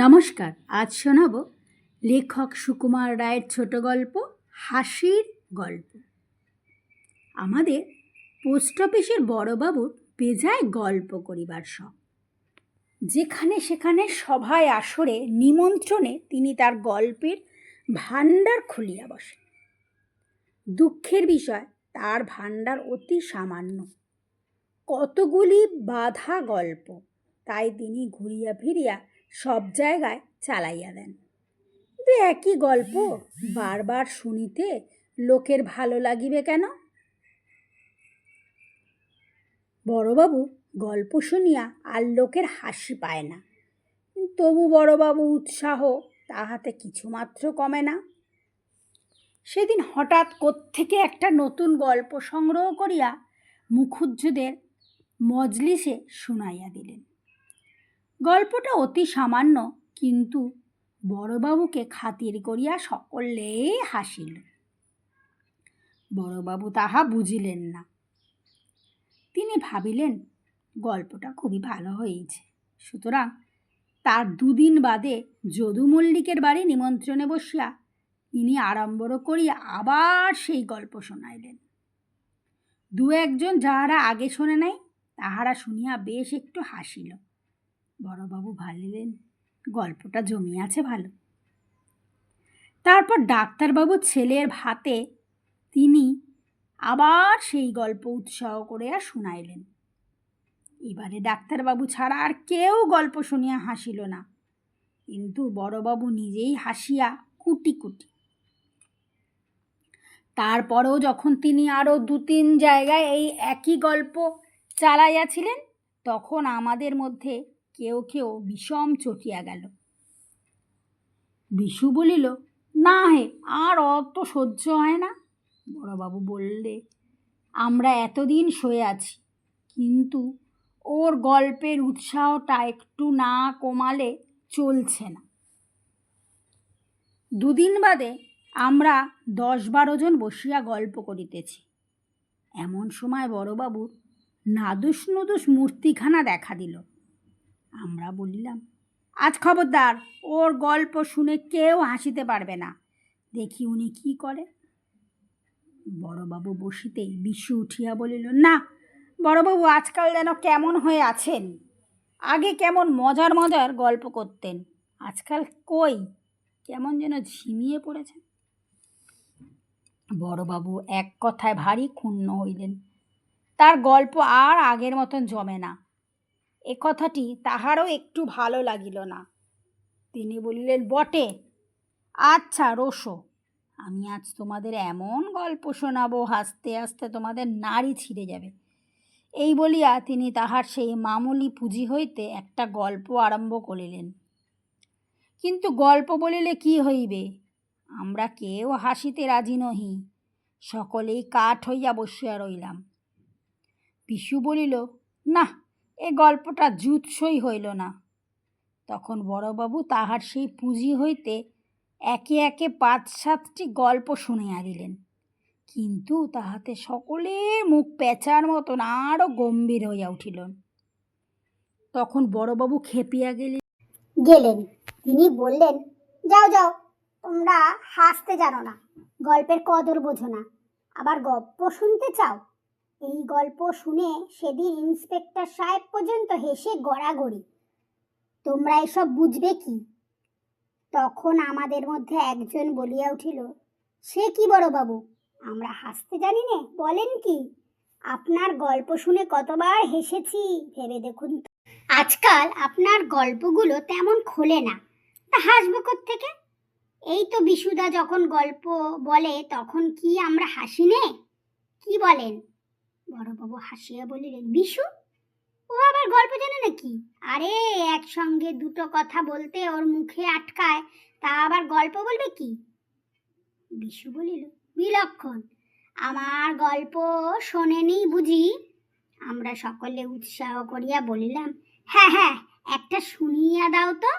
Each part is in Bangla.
নমস্কার। আজ শোনাব লেখক সুকুমার রায়ের ছোট গল্প হাসির গল্প। আমাদের পোস্ট অফিসের বড়বাবুর বেজায় গল্প করিবার শখ। যেখানে সেখানে সভায় আসরে নিমন্ত্রণে তিনি তার গল্পের ভাণ্ডার খুলিয়া বসেন। দুঃখের বিষয়, তার ভাণ্ডার অতি সামান্য, কতগুলি বাঁধা গল্প, তাই তিনি ঘুরিয়া ফিরিয়া সব জায়গায় চালাইয়া দেন। কিন্তু একই গল্প বারবার শুনিতে লোকের ভালো লাগিবে কেন? বড়বাবু গল্প শুনিয়া আর লোকের হাসি পায় না, তবু বড়বাবু উৎসাহ তাহাতে কিছুমাত্র কমে না। সেদিন হঠাৎ কোত্থেকে একটা নতুন গল্প সংগ্রহ করিয়া মুখুজ্জদের মজলিসে শুনাইয়া দিলেন। গল্পটা অতি সামান্য, কিন্তু বড়বাবুকে খাতির করিয়া সকলে হাসিল। বড়বাবু তাহা বুঝিলেন না। তিনি ভাবিলেন গল্পটা খুবই ভালো হয়েছে, সুতরাং তার দুদিন বাদে যদু মল্লিকের বাড়ি নিমন্ত্রণে বসিয়া তিনি আড়ম্বর করিয়া আবার সেই গল্প শোনাইলেন। দু একজন যাহারা আগে শোনে নাই তাহারা শুনিয়া বেশ একটু হাসিল। বড়বাবু ভাবিলেন গল্পটা জমিয়াছে ভালো। তারপর ডাক্তারবাবু ছেলের ভাতে তিনি আবার সেই গল্প উৎসাহ করিয়া শুনাইলেন। এবারে ডাক্তারবাবু ছাড়া আর কেউ গল্প শুনিয়া হাসিল না, কিন্তু বড়বাবু নিজেই হাসিয়া কুটি কুটি। তারপরেও যখন তিনি আরও 2-3 জায়গায় এই একই গল্প চালাইয়াছিলেন, তখন আমাদের মধ্যে কেউ কেউ বিষম চটিয়া গেল। বিশু বলিল, না হে, আর অত সহ্য হয় না। বড়বাবু বললে, আমরা এতদিন সয়ে আছি, কিন্তু ওর গল্পের উৎসাহটা একটু না কমালে চলছে না। 2 দিন বাদে আমরা 10-12 জন বসিয়া গল্প করিতেছি। এমন সময় বড়বাবুর নাদুস নুদুস মূর্তিখানা দেখা দিল। আমরা বলিলাম, আজ খবরদার, ওর গল্প শুনে কেউ হাসিতে পারবে না, দেখি উনি কি করে। বড়বাবু বসিতেই বিশু উঠিয়া বলিল, না বড়বাবু আজকাল যেন কেমন হয়ে আছেন। আগে কেমন মজার মজার গল্প করতেন, আজকাল কই, কেমন যেন ঝিমিয়ে পড়েছেন। বড়বাবু এক কথায় ভারী ক্ষুণ্ণ হইলেন। তার গল্প আর আগের মতন জমে না। এ কথাটি তাহারও একটু ভালো লাগিল না। তিনি বলিলেন, বটে, আচ্ছা রোসো, আমি আজ তোমাদের এমন গল্প শোনাবো, হাসতে হাসতে তোমাদের নাড়ি ছিঁড়ে যাবে। এই বলিয়া তিনি তাহার সেই মামুলি পুঁজি হইতে একটা গল্প আরম্ভ করিলেন। কিন্তু গল্প বলিলে কি হইবে, আমরা কেউ হাসিতে রাজি নহি, সকলেই কাঠ হইয়া বসিয়া রইলাম। বিশু বলিল, না, এ গল্পটা জুৎসই হইল না। তখন বড়বাবু তাহার সেই পুঁজি হইতে একে একে 5-7টি গল্প শুনিয়া দিলেন, কিন্তু তাহাতে সকলের মুখ পেঁচার মতন আরও গম্ভীর হইয়া উঠিল। তখন বড়বাবু খেপিয়া গেলেন। তিনি বললেন, যাও যাও, তোমরা হাসতে জানো না, গল্পের কদর বোঝো না, আবার গল্প শুনতে চাও। এই গল্প শুনে সেদিন ইন্সপেক্টর সাহেব পর্যন্ত হেসে গড়াগড়ি। তোমরা এসব বুঝবে কি? তখন আমাদের মধ্যে একজন বলিয়া উঠিল, সে কি বড়বাবু, আমরা হাসতে জানি নে, বলেন কি? আপনার গল্প শুনে কতবার হেসেছি ভেবে দেখুন। আজকাল আপনার গল্পগুলো তেমন খোলে না, তা হাসবো কোত্থেকে? এই তো বিশুদা যখন গল্প বলে তখন কি আমরা হাসি নে? কি বলেন? বড়বাবু হাসিয়া বলিলেন, বিশু, ও আবার গল্প জানে নাকি? আরে একসঙ্গে 2টো কথা বলতে ওর মুখে আটকায়, তা আবার গল্প বলবে কি? বিশু বলিল, বিলক্ষণ, আমার গল্প শোনেনি বুঝি? আমরা সকলে উৎসাহ করিয়া বলিলাম, হ্যাঁ হ্যাঁ, একটা শুনিয়া দাও তো।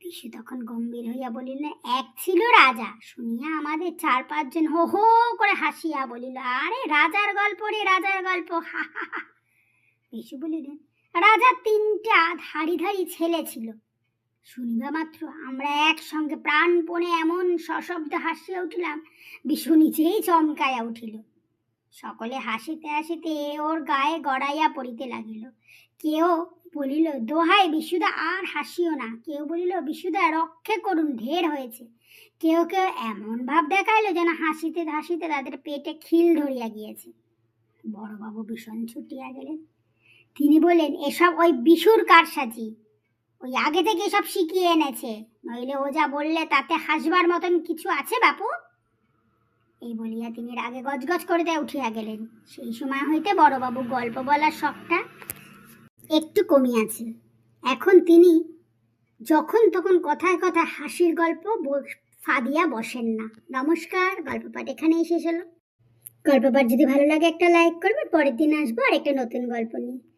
বিশু তখন গম্ভীর হইয়া বলিলেন, এক ছিল রাজা। শুনিয়া আমাদের 4-5 জন হো হো করে হাসিয়া বলিল, আরে রাজার গল্প রে, রাজার গল্প, হা হা হা। বিশু বলিলেন, রাজার 3টা ধাড়ি ধাড়ি ছেলে ছিল, শুনিবা মাত্র আমরা একসঙ্গে প্রাণপণে এমন সশব্দে হাসিয়া উঠিলাম, বিশু নিজেই চমকাইয়া উঠিল। সকলে হাসিতে হাসিতে ওর গায়ে গড়াইয়া পড়িতে লাগিল। কেউ বলিল, দোহাই বিশুদা আর হাসিও না। কেউ বলিল, বিশুদা রক্ষে করুন, ঢের হয়েছে। কেউ কেউ এমন ভাব দেখাইল যেন হাসিতে হাসিতে তাদের পেটে খিল ধরিয়া গিয়েছে। বড়বাবু ভীষণ ছুটিয়া গেলেন। তিনি বললেন, এসব ওই বিশুর কারসাজি, ওই আগে থেকে এসব শিখিয়ে এনেছে, নইলে ও যা বললে তাতে হাসবার মতন কিছু আছে বাপু? এই বলিয়া তিনি রাগে গজগজ করিতে উঠিয়া গেলেন। সেই সময় হইতে বড়বাবু গল্প বলার শখটা একটু কমিয়াছে। এখন তিনি যখন তখন কথায় কথায় হাসির গল্প ফাঁদিয়া বসেন না। নমস্কার, গল্প পাঠ এখানেই শেষ হলো। গল্প পাঠ যদি ভালো লাগে একটা লাইক করবে। পরের দিন আসবো আর একটা নতুন গল্প নিয়ে।